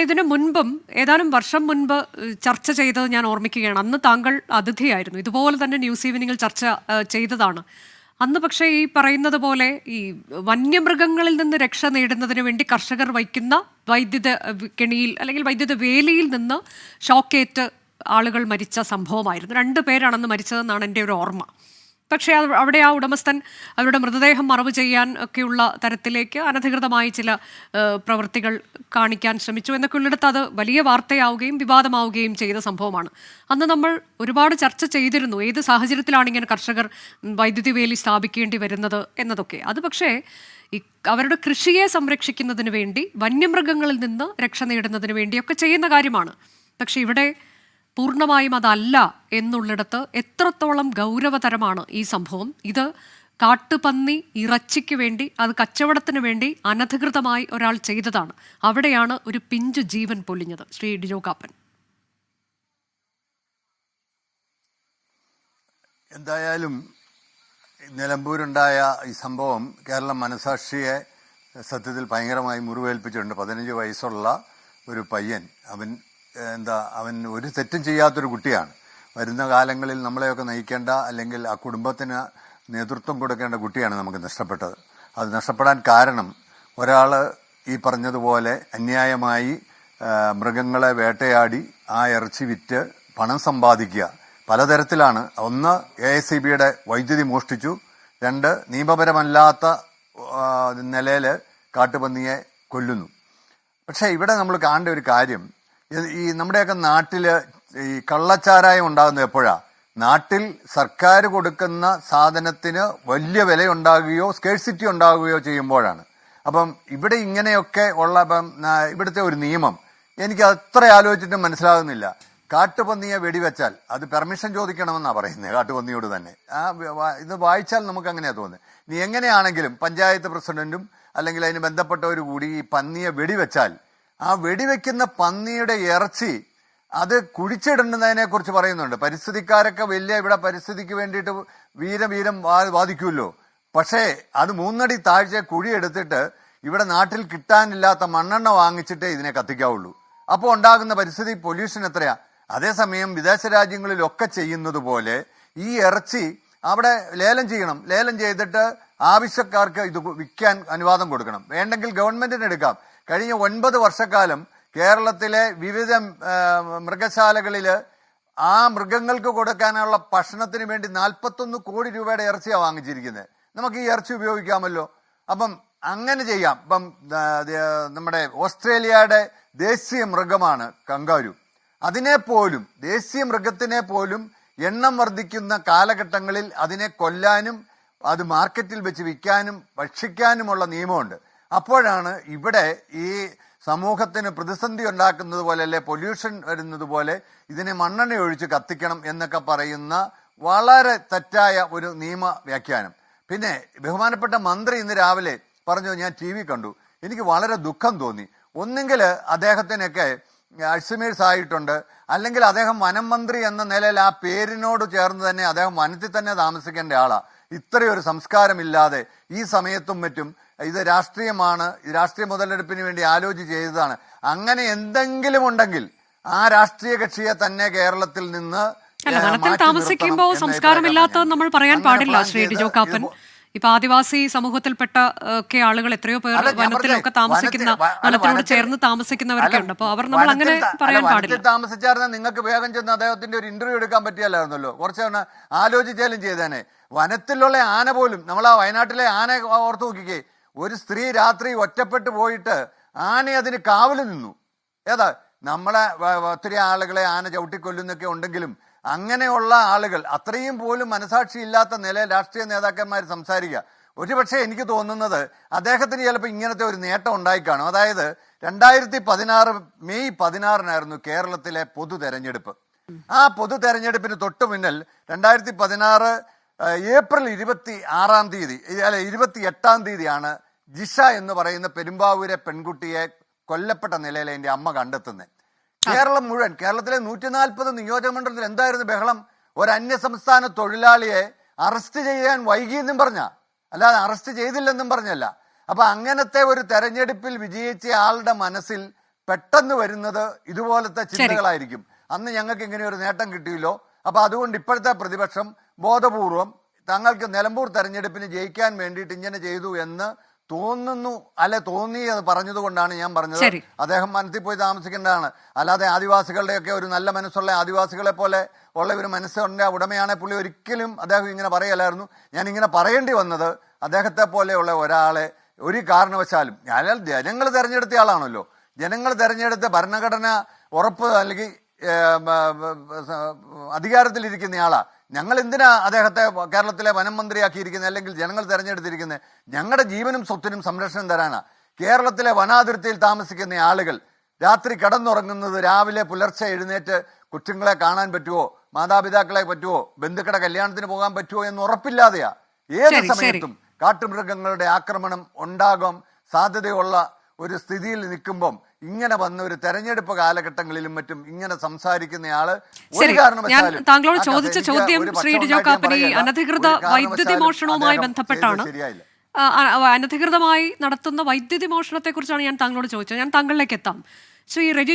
ഇതിനു മുൻപും ഏതാനും വർഷം മുൻപ് ചർച്ച ചെയ്തത് ഞാൻ ഓർമ്മിക്കുകയാണ്. അന്ന് താങ്കൾ അതിഥിയായിരുന്നു. ഇതുപോലെ തന്നെ ന്യൂസ് ഈവനിങ്ങിൽ ചർച്ച ചെയ്തതാണ്. അന്ന് പക്ഷേ ഈ പറയുന്നത് പോലെ ഈ വന്യമൃഗങ്ങളിൽ നിന്ന് രക്ഷ നേടുന്നതിന് വേണ്ടി കർഷകർ വയ്ക്കുന്ന വൈദ്യുത കെണിയിൽ അല്ലെങ്കിൽ വൈദ്യുത വേലിയിൽ നിന്ന് ഷോക്കേറ്റ് ആളുകൾ മരിച്ച സംഭവമായിരുന്നു. 2 പേരാണെന്ന് മരിച്ചതെന്നാണ് എൻ്റെ ഒരു ഓർമ്മ. പക്ഷേ അവിടെ ആ ഉടമസ്ഥൻ അവരുടെ മൃതദേഹം മറവ് ചെയ്യാൻ ഒക്കെയുള്ള തരത്തിലേക്ക് അനധികൃതമായി ചില പ്രവൃത്തികൾ കാണിക്കാൻ ശ്രമിച്ചു എന്നൊക്കെ ഉള്ളിടത്ത് അത് വലിയ വാർത്തയാവുകയും വിവാദമാവുകയും ചെയ്ത സംഭവമാണ്. അന്ന് നമ്മൾ ഒരുപാട് ചർച്ച ചെയ്തിരുന്നു ഏത് സാഹചര്യത്തിലാണ് ഇങ്ങനെ കർഷകർ വൈദ്യുതി വേലി സ്ഥാപിക്കേണ്ടി വരുന്നത് എന്നതൊക്കെ. അത് പക്ഷേ അവരുടെ കൃഷിയെ സംരക്ഷിക്കുന്നതിന് വേണ്ടി വന്യമൃഗങ്ങളിൽ നിന്ന് രക്ഷ നേടുന്നതിന് വേണ്ടിയൊക്കെ ചെയ്യുന്ന കാര്യമാണ്. പക്ഷെ ഇവിടെ പൂർണ്ണമായും അതല്ല എന്നുള്ളിടത്ത് എത്രത്തോളം ഗൗരവതരമാണ് ഈ സംഭവം. ഇത് കാട്ടുപന്നി ഇറച്ചിക്ക് വേണ്ടി, അത് കച്ചവടത്തിന് വേണ്ടി അനധികൃതമായി ഒരാൾ ചെയ്തതാണ്. അവിടെയാണ് ഒരു പിഞ്ചു ജീവൻ പൊലിഞ്ഞത്. ശ്രീ ഡിജോ കാപ്പൻ. എന്തായാലും നിലമ്പൂരുണ്ടായ ഈ സംഭവം കേരളം മനസാക്ഷിയെ സത്യത്തിൽ ഭയങ്കരമായി മുറിവേൽപ്പിച്ചിട്ടുണ്ട്. 15 വയസ്സുള്ള ഒരു പയ്യൻ, അവൻ ഒരു തെറ്റും ചെയ്യാത്തൊരു കുട്ടിയാണ്. വരുന്ന കാലങ്ങളിൽ നമ്മളെയൊക്കെ നയിക്കേണ്ട അല്ലെങ്കിൽ ആ കുടുംബത്തിന് നേതൃത്വം കൊടുക്കേണ്ട കുട്ടിയാണ് നമുക്ക് നഷ്ടപ്പെട്ടത്. അത് നഷ്ടപ്പെടാൻ കാരണം ഒരാൾ ഈ പറഞ്ഞതുപോലെ അന്യായമായി മൃഗങ്ങളെ വേട്ടയാടി ആ ഇറച്ചി വിറ്റ് പണം സമ്പാദിക്കുക പലതരത്തിലാണ്. ഒന്ന്, AICBയുടെ വൈദ്യുതി മോഷ്ടിച്ചു. 2, നിയമപരമല്ലാത്ത നിലയിൽ കാട്ടുപന്നിയെ കൊല്ലുന്നു. പക്ഷെ ഇവിടെ നമ്മൾ കാണേണ്ട ഒരു കാര്യം, ഈ നമ്മുടെയൊക്കെ നാട്ടില് ഈ കള്ളച്ചാരായം ഉണ്ടാകുന്നത് എപ്പോഴാ? നാട്ടിൽ സർക്കാർ കൊടുക്കുന്ന സാധനത്തിന് വലിയ വില ഉണ്ടാകുകയോ സ്കേഴ്സിറ്റി ഉണ്ടാകുകയോ ചെയ്യുമ്പോഴാണ്. അപ്പം ഇവിടെ ഇങ്ങനെയൊക്കെ ഉള്ള ഇവിടുത്തെ ഒരു നിയമം എനിക്ക് അത്ര ആലോചിച്ചിട്ടും മനസ്സിലാകുന്നില്ല. കാട്ടുപന്നിയെ വെടിവെച്ചാൽ അത് പെർമിഷൻ ചോദിക്കണമെന്നാണ് പറയുന്നത്, കാട്ടുപന്നിയോട് തന്നെ. ഇത് വായിച്ചാൽ നമുക്ക് അങ്ങനെയാ തോന്നുന്നത്. നീ എങ്ങനെയാണെങ്കിലും പഞ്ചായത്ത് പ്രസിഡന്റും അല്ലെങ്കിൽ അതിന് ബന്ധപ്പെട്ടവർ കൂടി ഈ പന്നിയെ വെടിവെച്ചാൽ ആ വെടിവെക്കുന്ന പന്നിയുടെ ഇറച്ചി അത് കുഴിച്ചിടുന്നതിനെ കുറിച്ച് പറയുന്നുണ്ട്. പരിസ്ഥിതിക്കാരൊക്കെ വലിയ ഇവിടെ പരിസ്ഥിതിക്ക് വേണ്ടിയിട്ട് വീരം വാദിക്കുമല്ലോ. പക്ഷേ അത് 3 അടി താഴ്ച കുഴിയെടുത്തിട്ട് ഇവിടെ നാട്ടിൽ കിട്ടാനില്ലാത്ത മണ്ണെണ്ണ വാങ്ങിച്ചിട്ടേ ഇതിനെ കത്തിക്കാവുള്ളൂ. അപ്പോൾ ഉണ്ടാകുന്ന പരിസ്ഥിതി പൊല്യൂഷൻ എത്രയാ? അതേസമയം വിദേശ രാജ്യങ്ങളിലൊക്കെ ചെയ്യുന്നത് പോലെ ഈ ഇറച്ചി അവിടെ ലേലം ചെയ്യണം. ലേലം ചെയ്തിട്ട് ആവശ്യക്കാർക്ക് ഇത് വിൽക്കാൻ അനുവാദം കൊടുക്കണം. വേണ്ടെങ്കിൽ ഗവൺമെന്റിന് എടുക്കാം. കഴിഞ്ഞ 9 വർഷക്കാലം കേരളത്തിലെ വിവിധ മൃഗശാലകളില് ആ മൃഗങ്ങൾക്ക് കൊടുക്കാനുള്ള ഭക്ഷണത്തിന് വേണ്ടി 41 കോടി രൂപയുടെ ഇറച്ചിയാണ് വാങ്ങിച്ചിരിക്കുന്നത്. നമുക്ക് ഈ ഇറച്ചി ഉപയോഗിക്കാമല്ലോ. അപ്പം അങ്ങനെ ചെയ്യാം. ഇപ്പം നമ്മുടെ ഓസ്ട്രേലിയയുടെ ദേശീയ മൃഗമാണ് കങ്കാരു. അതിനെപ്പോലും, ദേശീയ മൃഗത്തിനെ പോലും എണ്ണം വർദ്ധിക്കുന്ന കാലഘട്ടങ്ങളിൽ അതിനെ കൊല്ലാനും അത് മാർക്കറ്റിൽ വെച്ച് വിൽക്കാനും ഭക്ഷിക്കാനുമുള്ള നിയമമുണ്ട്. അപ്പോഴാണ് ഇവിടെ ഈ സമൂഹത്തിന് പ്രതിസന്ധി ഉണ്ടാക്കുന്നത് പോലെ, അല്ലെ പൊല്യൂഷൻ വരുന്നത് പോലെ ഇതിനെ മണ്ണെണ്ണ ഒഴിച്ച് കത്തിക്കണം എന്നൊക്കെ പറയുന്ന വളരെ തെറ്റായ ഒരു നിയമ വ്യാഖ്യാനം. പിന്നെ ബഹുമാനപ്പെട്ട മന്ത്രി ഇന്ന് രാവിലെ പറഞ്ഞു, ഞാൻ TV കണ്ടു, എനിക്ക് വളരെ ദുഃഖം തോന്നി. ഒന്നെങ്കിൽ അദ്ദേഹത്തിനൊക്കെ അൾസിമേഴ്സ് ആയിട്ടുണ്ട്, അല്ലെങ്കിൽ അദ്ദേഹം വനം മന്ത്രി എന്ന നിലയിൽ ആ പേരിനോട് ചേർന്ന് തന്നെ അദ്ദേഹം വനത്തിൽ തന്നെ താമസിക്കേണ്ട ആളാ. ഇത്രയൊരു സംസ്കാരമില്ലാതെ ഈ സമയത്തും മറ്റും ഇത് രാഷ്ട്രീയമാണ്, രാഷ്ട്രീയ മുതലെടുപ്പിന് വേണ്ടി ആലോചിച്ച് ചെയ്തതാണ്. അങ്ങനെ എന്തെങ്കിലും ഉണ്ടെങ്കിൽ ആ രാഷ്ട്രീയ കക്ഷിയെ തന്നെ കേരളത്തിൽ നിന്ന് വനത്തിൽ താമസിക്കുമ്പോൾ സംസ്കാരമില്ലാത്തത് നമ്മൾ പറയാൻ പാടില്ല. ശ്രീ ഡിജോ കാപ്പൻ, ഇപ്പൊ ആദിവാസി സമൂഹത്തിൽപ്പെട്ട ഒക്കെ ആളുകൾ എത്രയോ പേർ വനത്തിലൊക്കെ താമസിക്കുന്ന, വനത്തിനോട് ചേർന്ന് താമസിക്കുന്നവരൊക്കെ ഉണ്ട്. അപ്പൊ അവർ നമ്മൾ അങ്ങനെ പറയാൻ പാടില്ല. താമസിച്ചായിരുന്ന നിങ്ങൾക്ക് വേഗം ചെന്ന് അദ്ദേഹത്തിന്റെ ഒരു ഇന്റർവ്യൂ എടുക്കാൻ പറ്റിയല്ലായിരുന്നല്ലോ. കുറച്ച് ആലോചിച്ചാലും ചെയ്തേനെ. വനത്തിലുള്ള ആന പോലും, നമ്മൾ ആ വയനാട്ടിലെ ആന ഓർത്തു നോക്കിക്കേ. ഒരു സ്ത്രീ രാത്രി ഒറ്റപ്പെട്ടു പോയിട്ട് ആന അതിന് കാവല് നിന്നു. ഏതാ നമ്മളെ ഒത്തിരി ആളുകളെ ആന ചവിട്ടിക്കൊല്ലുന്നൊക്കെ ഉണ്ടെങ്കിലും അങ്ങനെയുള്ള ആളുകൾ അത്രയും പോലും മനസാക്ഷി ഇല്ലാത്ത നിലയിൽ രാഷ്ട്രീയ നേതാക്കന്മാർ സംസാരിക്കുക. ഒരുപക്ഷെ എനിക്ക് തോന്നുന്നത് അദ്ദേഹത്തിന് ചിലപ്പോൾ ഇങ്ങനത്തെ ഒരു നേട്ടം ഉണ്ടായി കാണും. അതായത് 2016 മെയ് 16 കേരളത്തിലെ പൊതു തെരഞ്ഞെടുപ്പ്. ആ പൊതു തെരഞ്ഞെടുപ്പിന് തൊട്ട് മുന്നിൽ 2016 ഏപ്രിൽ 28-ാം തീയതിയാണ് ജിഷ എന്ന് പറയുന്ന പെരുമ്പാവൂരെ പെൺകുട്ടിയെ കൊല്ലപ്പെട്ട നിലയിൽ എൻ്റെ അമ്മ കണ്ടെത്തുന്നത്. കേരളം മുഴുവൻ, കേരളത്തിലെ 140 നിയോജകമണ്ഡലത്തിൽ എന്തായിരുന്നു ബഹളം? ഒരു അന്യസംസ്ഥാന തൊഴിലാളിയെ അറസ്റ്റ് ചെയ്യാൻ വൈകിയെന്നും പറഞ്ഞ, അല്ലാതെ അറസ്റ്റ് ചെയ്തില്ലെന്നും പറഞ്ഞല്ല. അപ്പൊ അങ്ങനത്തെ ഒരു തെരഞ്ഞെടുപ്പിൽ വിജയിച്ച ആളുടെ മനസ്സിൽ പെട്ടെന്ന് വരുന്നത് ഇതുപോലത്തെ ചിന്തകളായിരിക്കും. അന്ന് ഞങ്ങൾക്ക് ഇങ്ങനെ ഒരു നേട്ടം കിട്ടിയല്ലോ, അപ്പൊ അതുകൊണ്ട് ഇപ്പോഴത്തെ പ്രതിപക്ഷം ബോധപൂർവം തങ്ങൾക്ക് നിലമ്പൂർ തെരഞ്ഞെടുപ്പിന് ജയിക്കാൻ വേണ്ടിയിട്ട് ഇങ്ങനെ ചെയ്തു എന്ന് തോന്നുന്നു, അല്ലെ തോന്നി എന്ന് പറഞ്ഞതുകൊണ്ടാണ് ഞാൻ പറഞ്ഞത് അദ്ദേഹം മനസ്സിൽ പോയി താമസിക്കേണ്ടതാണ്. അല്ലാതെ ആദിവാസികളുടെയൊക്കെ ഒരു നല്ല മനസ്സുള്ള ആദിവാസികളെ പോലെ ഉള്ള ഒരു മനസ്സിന്റെ ഉടമയാണെ പുള്ളി ഒരിക്കലും അദ്ദേഹം ഇങ്ങനെ പറയലായിരുന്നു. ഞാൻ ഇങ്ങനെ പറയേണ്ടി വന്നത് അദ്ദേഹത്തെ പോലെയുള്ള ഒരാളെ ഒരു കാരണവശാലും, ഞാൻ ജനങ്ങൾ തെരഞ്ഞെടുത്ത ആളാണല്ലോ, ജനങ്ങൾ തെരഞ്ഞെടുത്ത ഭരണഘടന ഉറപ്പ് അല്ലെങ്കിൽ അധികാരത്തിലിരിക്കുന്നയാളാ. ഞങ്ങൾ എന്തിനാ അദ്ദേഹത്തെ കേരളത്തിലെ വനം മന്ത്രിയാക്കിയിരിക്കുന്നത്, അല്ലെങ്കിൽ ജനങ്ങൾ തെരഞ്ഞെടുത്തിരിക്കുന്നത്? ഞങ്ങളുടെ ജീവനും സ്വത്തിനും സംരക്ഷണം തരാനാ. കേരളത്തിലെ വനാതിർത്തിയിൽ താമസിക്കുന്ന ആളുകൾ രാത്രി കിടന്നുറങ്ങുന്നത് രാവിലെ പുലർച്ചെ എഴുന്നേറ്റ് കുറ്റങ്ങളെ കാണാൻ പറ്റുമോ, മാതാപിതാക്കളെ പറ്റുമോ, ബന്ധുക്കളുടെ കല്യാണത്തിന് പോകാൻ പറ്റുമോ എന്ന് ഉറപ്പില്ലാതെയാ. ഏത് സമയത്തും കാട്ടുമൃഗങ്ങളുടെ ആക്രമണം ഉണ്ടാകാൻ സാധ്യതയുള്ള ഒരു സ്ഥിതിയിൽ നിൽക്കുമ്പം ഇങ്ങനെ വന്ന ഒരു തെരഞ്ഞെടുപ്പ് കാലഘട്ടങ്ങളിലും മറ്റും ഇങ്ങനെ സംസാരിക്കുന്നയാള് ഒരു കാരണവശാലും താങ്കളോട് ചോദിച്ച ചോദ്യം ശ്രീ ഡിജോ കാപ്പൻ ഈ അനധികൃത വൈദ്യുതി മോഷണവുമായി ബന്ധപ്പെട്ടാണ്. അനധികൃതമായി നടത്തുന്ന വൈദ്യുതി മോഷണത്തെ കുറിച്ചാണ് ഞാൻ താങ്കളോട് ചോദിച്ചത്. ഞാൻ താങ്കളിലേക്ക് എത്താം. ശ്രീ റെജി